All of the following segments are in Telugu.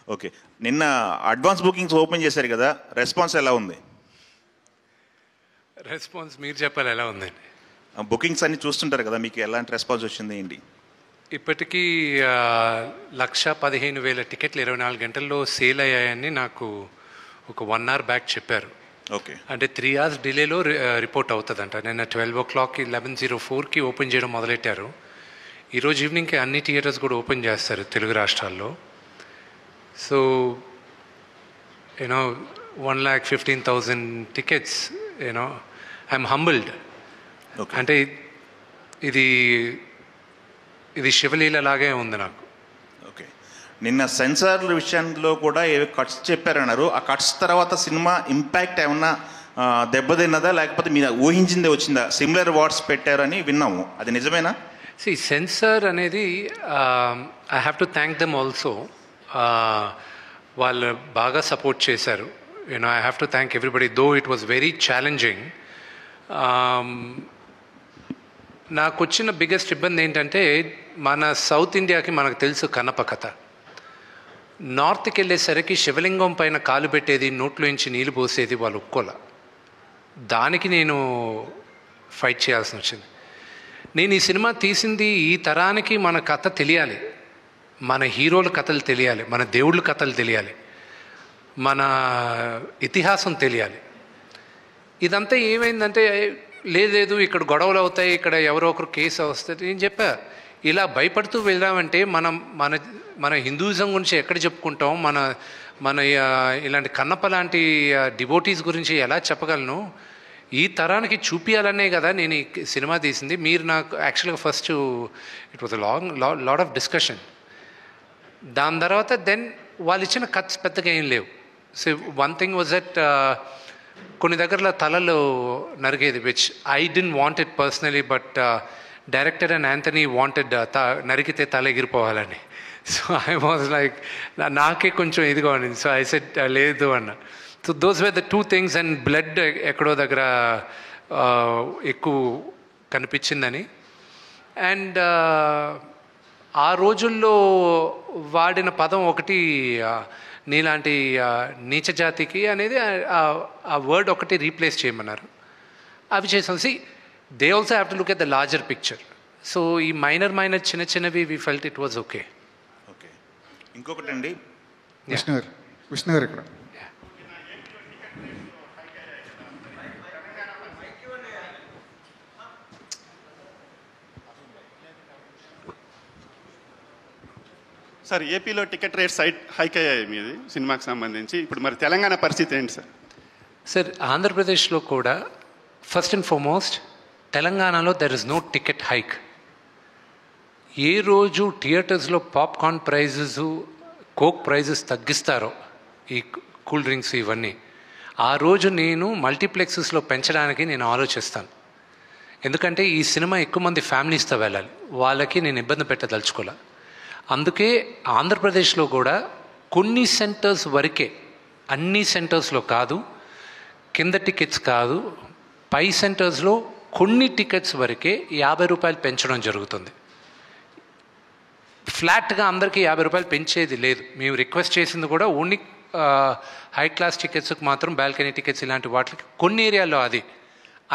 ఓకే, నిన్న అడ్వాన్స్ బుకింగ్స్ ఓపెన్ చేశారు కదా, రెస్పాన్స్ ఎలా ఉంది? రెస్పాన్స్ మీరు చెప్పాలి ఎలా ఉందండి. బుకింగ్స్ అన్ని చూస్తుంటారు కదా, మీకు ఎలాంటి రెస్పాన్స్ వచ్చింది ఏంటి? ఇప్పటికీ 1,15,000 టికెట్లు 24 గంటల్లో సేల్ అయ్యాయని నాకు ఒక 1 hour బ్యాక్ చెప్పారు. ఓకే, అంటే 3 hours డిలేలో రిపోర్ట్ అవుతుందంట. నిన్న 12 o'clock 11:04 ఓపెన్ చేయడం మొదలెట్టారు. ఈరోజు ఈవినింగ్కి అన్ని థియేటర్స్ కూడా ఓపెన్ చేస్తారు తెలుగు రాష్ట్రాల్లో. So 1,15,000 tickets, I'm humbled. అంటే ఇది శివలీల లాగే ఉంది నాకు. ఓకే, నిన్న సెన్సార్ల విషయంలో కూడా ఏవో కట్స్ చెప్పారన్నారు. ఆ కట్స్ తర్వాత సినిమా ఇంపాక్ట్ ఏమన్నా దెబ్బతిన్నదా, లేకపోతే మీరు ఊహించిందే వచ్చిందా? సిమిలర్ వర్డ్స్ పెట్టారని విన్నాము, అది నిజమేనా? సెన్సార్ అనేది I have to thank them also. వాళ్ళు బాగా సపోర్ట్ చేశారు. I have to thank everybody, though it was very challenging. నాకు వచ్చిన బిగ్గెస్ట్ ఇబ్బంది ఏంటంటే, మన సౌత్ ఇండియాకి మనకు తెలుసు కన్నప్ప కథ. నార్త్కి వెళ్ళేసరికి శివలింగం పైన కాలు పెట్టేది, నోట్లోంచి నీళ్ళు పోసేది వాళ్ళు ఒక్కోల. దానికి నేను ఫైట్ చేయాల్సి వచ్చింది. నేను ఈ సినిమా తీసింది ఈ తరానికి మన కథ తెలియాలి, మన హీరోల కథలు తెలియాలి, మన దేవుళ్ళ కథలు తెలియాలి, మన ఇతిహాసం తెలియాలి. ఇదంతా ఏమైందంటే, లేదు ఇక్కడ గొడవలు అవుతాయి, ఇక్కడ ఎవరో ఒకరు కేసు వస్తుంది. నేను చెప్పా, ఇలా భయపడుతూ వెళ్దామంటే మన హిందూయిజం గురించి ఎక్కడ చెప్పుకుంటాం? మన ఇలాంటి కన్నప్ప లాంటి డివోటీస్ గురించి ఎలా చెప్పగలను? ఈ తరానికి చూపించాలనే కదా నేను ఈ సినిమా తీసింది. మీరు నాకు యాక్చువల్గా first it was lot of discussion. దాని తర్వాత దెన్ వాళ్ళు ఇచ్చిన కట్స్ పెద్దగా ఏం లేవు. So one thing was that కొన్ని దగ్గరలో తలలు నరిగేది, which I don't want it personally, but director and Anthony wanted నరికితే తల ఎగిరిపోవాలని. సో ఐ వాజ్ లైక్, నాకే కొంచెం ఇదిగా ఉండింది. సో ఐ సెడ్ లేదు అన్న. So those were the 2 things. And blood ఎక్కడో దగ్గర ఎక్కువ కనిపించిందని. అండ్ ఆ రోజుల్లో వాడిన పదం ఒకటి, నీలాంటి నీచ జాతికి అనేది ఆ వర్డ్ ఒకటి రీప్లేస్ చేయమన్నారు. అవి చేసాం. They also have to look at the larger picture. So ఈ మైనర్ చిన్నవి we felt it was okay. Okay, ఇంకొకటి అండి, విష్ణు గారు ఇక్కడ. సార్, ఏపీలో టికెట్ రేట్స్ హైక్ అయ్యాయి మీది సినిమాకి సంబంధించి. ఇప్పుడు మరి తెలంగాణ పరిస్థితి ఏంటి సార్? సార్, ఆంధ్రప్రదేశ్లో కూడా ఫస్ట్ అండ్ ఫార్మోస్ట్ తెలంగాణలో there is no ticket hike. ఏ రోజు థియేటర్స్లో పాప్కార్న్ ప్రైజెస్, కోక్ ప్రైజెస్ తగ్గిస్తారో, ఈ కూల్ డ్రింక్స్ ఇవన్నీ, ఆ రోజు నేను మల్టీప్లెక్సెస్లో పెంచడానికి నేను ఆలోచిస్తాను. ఎందుకంటే ఈ సినిమా ఎక్కువ మంది ఫ్యామిలీస్తో వెళ్ళాలి, వాళ్ళకి నేను ఇబ్బంది పెట్టదలుచుకోలే. అందుకే ఆంధ్రప్రదేశ్లో కూడా కొన్ని సెంటర్స్ వరకే, అన్ని సెంటర్స్లో కాదు, కింద టికెట్స్ కాదు, పై సెంటర్స్లో కొన్ని టికెట్స్ వరకే 50 రూపాయలు పెంచడం జరుగుతుంది. ఫ్లాట్గా అందరికీ 50 రూపాయలు పెంచేది లేదు. మేము రిక్వెస్ట్ చేసింది కూడా ఓన్లీ హై క్లాస్ టికెట్స్కి మాత్రం, బాల్కనీ టికెట్స్ ఇలాంటి వాటికి కొన్ని ఏరియాల్లో, అది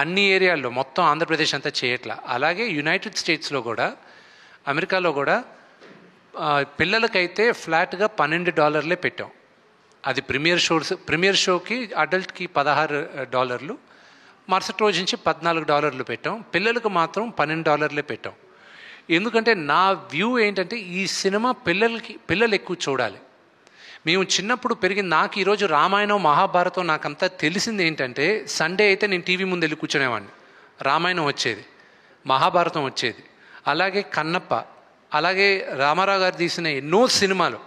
అన్ని ఏరియాల్లో, మొత్తం ఆంధ్రప్రదేశ్ అంతా చేయట్లా. అలాగే యునైటెడ్ స్టేట్స్లో కూడా, అమెరికాలో కూడా పిల్లలకైతే ఫ్లాట్గా $12 పెట్టాం. అది ప్రీమియర్ షోకి అడల్ట్కి $16, మరుసటి రోజు నుంచి $14 పెట్టాం. పిల్లలకు మాత్రం $12 పెట్టాం. ఎందుకంటే నా వ్యూ ఏంటంటే, ఈ సినిమా పిల్లలు ఎక్కువ చూడాలి. మేము చిన్నప్పుడు పెరిగింది. నాకు ఈరోజు రామాయణం, మహాభారతం నాకంతా తెలిసింది ఏంటంటే, సండే అయితే నేను టీవీ ముందు వెళ్ళి కూర్చునేవాడిని. రామాయణం వచ్చేది, మహాభారతం వచ్చేది, అలాగే కన్నప్ప, అలాగే రామారావు గారు తీసిన ఎన్నో సినిమాలు.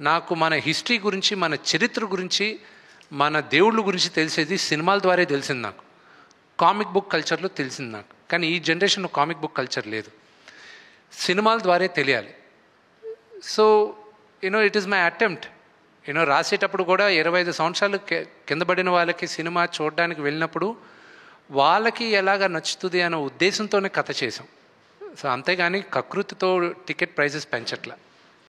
నాకు మన హిస్టరీ గురించి, మన చరిత్ర గురించి, మన దేవుళ్ళ గురించి తెలిసేది సినిమాల ద్వారా తెలిసింది. నాకు కామిక్ బుక్ కల్చర్లో తెలిసింది నాకు. కానీ ఈ జనరేషన్లో కామిక్ బుక్ కల్చర్ లేదు, సినిమాల ద్వారా తెలియాలి. So it is my attempt. రాసేటప్పుడు కూడా 25 సంవత్సరాలు కింద పడిన వాళ్ళకి సినిమా చూడడానికి వెళ్ళినప్పుడు వాళ్ళకి ఎలాగ నచ్చుతుంది అనే ఉద్దేశంతోనే కథ చేసాం. సో అంతేగాని కకృతితో టికెట్ ప్రైసెస్ పెంచట్లా.